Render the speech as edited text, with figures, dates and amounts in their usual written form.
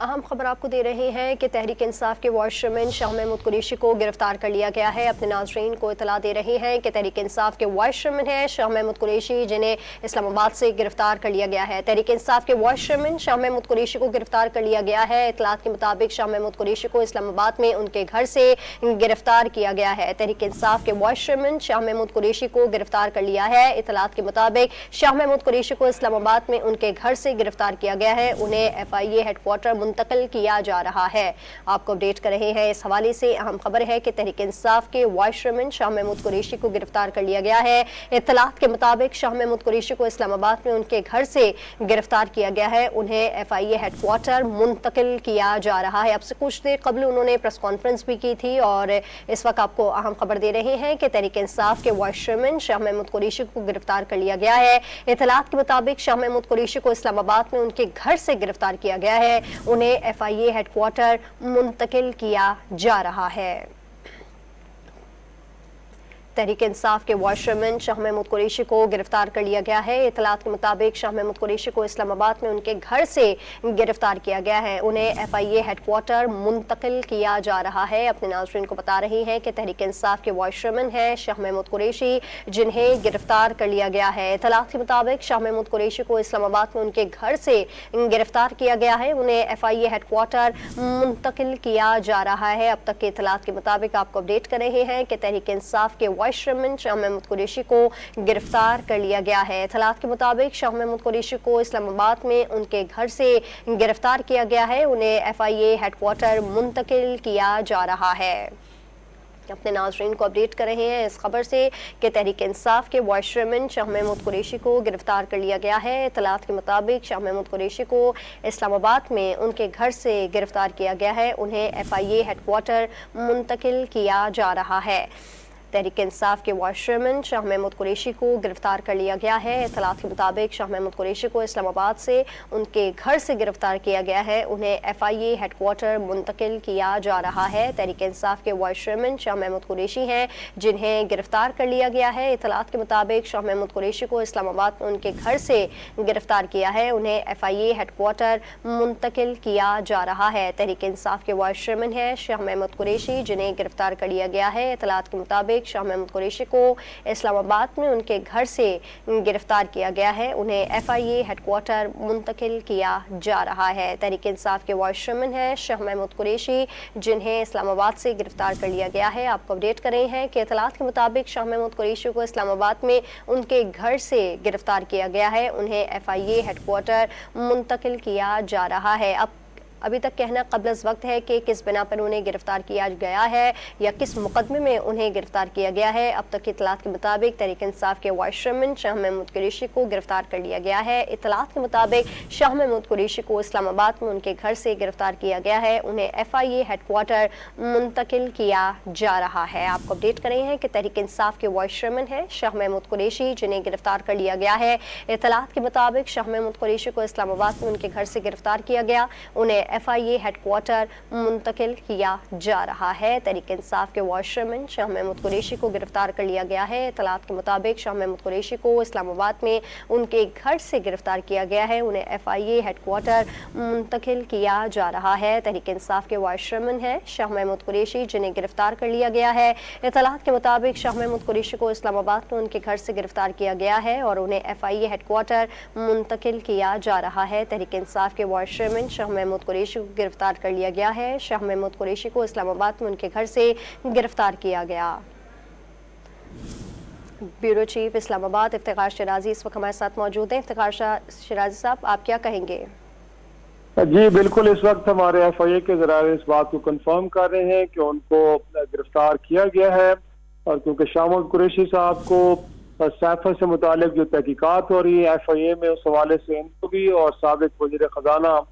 अहम खबर आपको दे रहे हैं कि तहरीक इंसाफ के वाइस चेयरमैन शाह महमूद कुरैशी को गिरफ्तार कर लिया गया है। अपने नाज़रीन को इतला दे रहे हैं कि तहरीक इंसाफ के वाइस चेयरमैन है शाह महमूद कुरैशी, जिन्हें इस्लामाबाद से गिरफ्तार कर लिया गया है। तहरीक इंसाफ के वाइस चेयरमैन शाह महमूद कुरैशी को गिरफ्तार कर लिया गया है। इतलात के मुताबिक शाह महमूद कुरैशी को इस्लामाबाद में उनके घर से गिरफ्तार किया गया है। तहरीक इंसाफ के वाइस चेयरमैन शाह महमूद कुरैशी को गिरफ्तार कर लिया है। इतलात के मुताबिक शाह महमूद कुरैशी को इस्लामाबाद में उनके घर से गिरफ्तार किया गया है। उन्हें FIA हेडक्वार्टर मुंतकिल किया जा रहा है। आपको अपडेट कर रहे हैं। इस हवाले से अहम खबर है कि तहरीक इंसाफ के वाइस चेयरमैन शाह महमूद कुरैशी को गिरफ्तार कर लिया गया है। इत्तलात के मुताबिक शाह महमूद कुरैशी को इस्लामाबाद में उनके घर से गिरफ्तार किया गया है। उन्हें FIA हेडक्वार्टर मुंतकिल किया जा रहा है। अब से कुछ देर कबल उन्होंने प्रेस कॉन्फ्रेंस भी की थी और इस वक्त आपको अहम खबर दे रहे हैं कि तहरीक इंसाफ के वाइस चेयरमैन शाह महमूद कुरैशी को गिरफ्तार कर लिया गया है। इत्तलात के मुताबिक शाह महमूद कुरैशी को इस्लामाबाद में उनके घर से गिरफ्तार किया गया है। उन्हें FIA हेडक्वार्टर मुंतकिल किया जा रहा है। तहरीक इंसाफ के वाइस चेयरमैन शाह महमूद कुरैशी को गिरफ्तार कर लिया गया है। इत्तलात के मुताबिक शाह महमूद कुरैशी को इस्लामाबाद में उनके घर से गिरफ्तार किया गया है। उन्हें FIA हेडक्वार्टर मुंतकिल किया जा रहा है। अपने नाज़रीन को बता रही हैं कि तहरीक इंसाफ के वाइस चेयरमैन है शाह महमूद कुरैशी, जिन्हें गिरफ्तार कर लिया गया है। इत्तलात के मुताबिक शाह महमूद कुरैशी को इस्लामाबाद में उनके घर से गिरफ्तार किया गया है। उन्हें FIA हेडक्वार्टर मुंतकिल किया जा रहा है। अब तक के इत्तलात के मुताबिक आपको अपडेट कर रहे हैं कि तहरीक इंसाफ के वाइस चेयरमैन शाह महमूद कुरैशी को गिरफ्तार कर लिया गया है। इत्तलात के मुताबिक शाह महमूद कुरैशी को इस्लामाबाद में उनके घर से गिरफ्तार किया गया है। उन्हें FIA हेडक्वार्टर मुंतकिल किया जा रहा है। अपने नाज़रीन को अपडेट कर रहे हैं इस खबर से कि तहरीक इंसाफ के वाइस चेयरमैन शाह महमूद कुरैशी को गिरफ्तार कर लिया गया है। इत्तलात के मुताबिक शाह महमूद कुरैशी को इस्लामाबाद में उनके घर से गिरफ्तार किया गया है। उन्हें FIA हेडक्वार्टर मुंतकिल किया जा रहा है। तहरीक इंसाफ के वाइस चेयरमैन शाह महमूद कुरैशी को गिरफ्तार कर लिया गया है। इत्तलात के मुताबिक शाह महमूद कुरैशी को इस्लामाबाद से उनके घर से गिरफ्तार किया गया है। उन्हें FIA हेडक्वार्टर मुंतकिल किया जा रहा है। तहरीक इंसाफ के वाइस चेयरमैन शाह महमूद कुरैशी हैं, जिन्हें गिरफ्तार कर लिया गया है। इत्तलात के मुताबिक शाह महमूद कुरैशी को इस्लामाबाद में उनके घर से गिरफ्तार किया है। उन्हें FIA हेडक्वार्टर मुंतकिल किया जा रहा है। तहरीक इंसाफ के वाइस चेयरमैन है शाह महमूद कुरैशी, जिन्हें गिरफ्तार कर लिया गया है। इत्तलात के मुताबिक शाह महमूद कुरैशी को इस्लामाबाद में उनके घर से गिरफ्तार किया गया है। उन्हें FIA हेडक्वार्टर मुंतकिल किया जा रहा है। तहरीक इंसाफ के वाइस चेयरमैन है शाह महमूद कुरैशी, जिन्हें इस्लामाबाद से गिरफ्तार कर लिया गया है। आपको अपडेट कर रहे हैं कि इत्तलात के मुताबिक शाह महमूद कुरैशी को इस्लामाबाद में उनके घर से गिरफ्तार किया गया है। उन्हें FIA हेडक्वार्टर मुंतकिल किया जा रहा है। अभी तक कहना क़ब्ल वक्त है कि किस बिना पर उन्हें गिरफ्तार किया गया है या किस मुकदमे में उन्हें गिरफ्तार किया गया है। अब तक की इत्तलात के मुताबिक तहरीक इंसाफ के वाइस चेयरमैन शाह महमूद कुरैशी को गिरफ्तार कर लिया गया है। इत्तलात के मुताबिक शाह महमूद कुरैशी को इस्लामाबाद में उनके घर से गिरफ्तार किया गया है। उन्हें FIA हेडक्वार्टर मुंतकिल किया जा रहा है। आपको अपडेट कर रहे हैं कि तहरीक इंसाफ के वाइस चेयरमैन है शाह महमूद कुरैशी, जिन्हें गिरफ्तार कर लिया गया है। इत्तलात के मुताबिक शाह महमूद कुरैशी को इस्लामाबाद में उनके घर से गिरफ्तार किया गया। उन्हें FIA हेडक्वार्टर मुंतकिल किया जा रहा है। तहरीक इंसाफ के वाइस चेयरमैन शाह महमूद कुरैशी को गिरफ्तार कर लिया गया है। इत्तलात के मुताबिक शाह महमूद कुरैशी को इस्लामाबाद में उनके घर से गिरफ्तार किया गया है। उन्हें FIA हेडक्वार्टर मुंतकिल किया जा रहा है। तहरीक इंसाफ के वाइस चेयरमैन है शाह महमूद कुरैशी, जिन्हें गिरफ्तार कर लिया गया है। इत्तलात के मुताबिक शाह महमूद कुरैशी को इस्लामाबाद में उनके घर से गिरफ्तार किया गया है और उन्हें FIA हेडक्वार्टर मुंतकिल किया जा रहा है। तहरीक इंसाफ के वाइस चेयरमैन शाह महमूद कुरैशी को गिरफ्तार कर लिया गया है। शाह महमूद कुरैशी को इस्लामाबाद में उनके घर से गिरफ्तार किया गया। ब्यूरो चीफ इस्लामाबाद इफ्तिखार शिराजी इस वक्त हमारे साथ मौजूद हैं। इफ्तिखार शिराजी साहब, आप क्या कहेंगे? जी बिल्कुल, इस वक्त हमारे FIA के जराये इस बात को कंफर्म कर रहे हैं कि उनको गिरफ्तार किया गया है। और क्योंकि शाह महमूद कुरैशी साहब को सैफर से मुतालिक जो तहकीकात हो रही है FIA में, उस हवाले से इनको भी और साबिक वज़ीर खजाना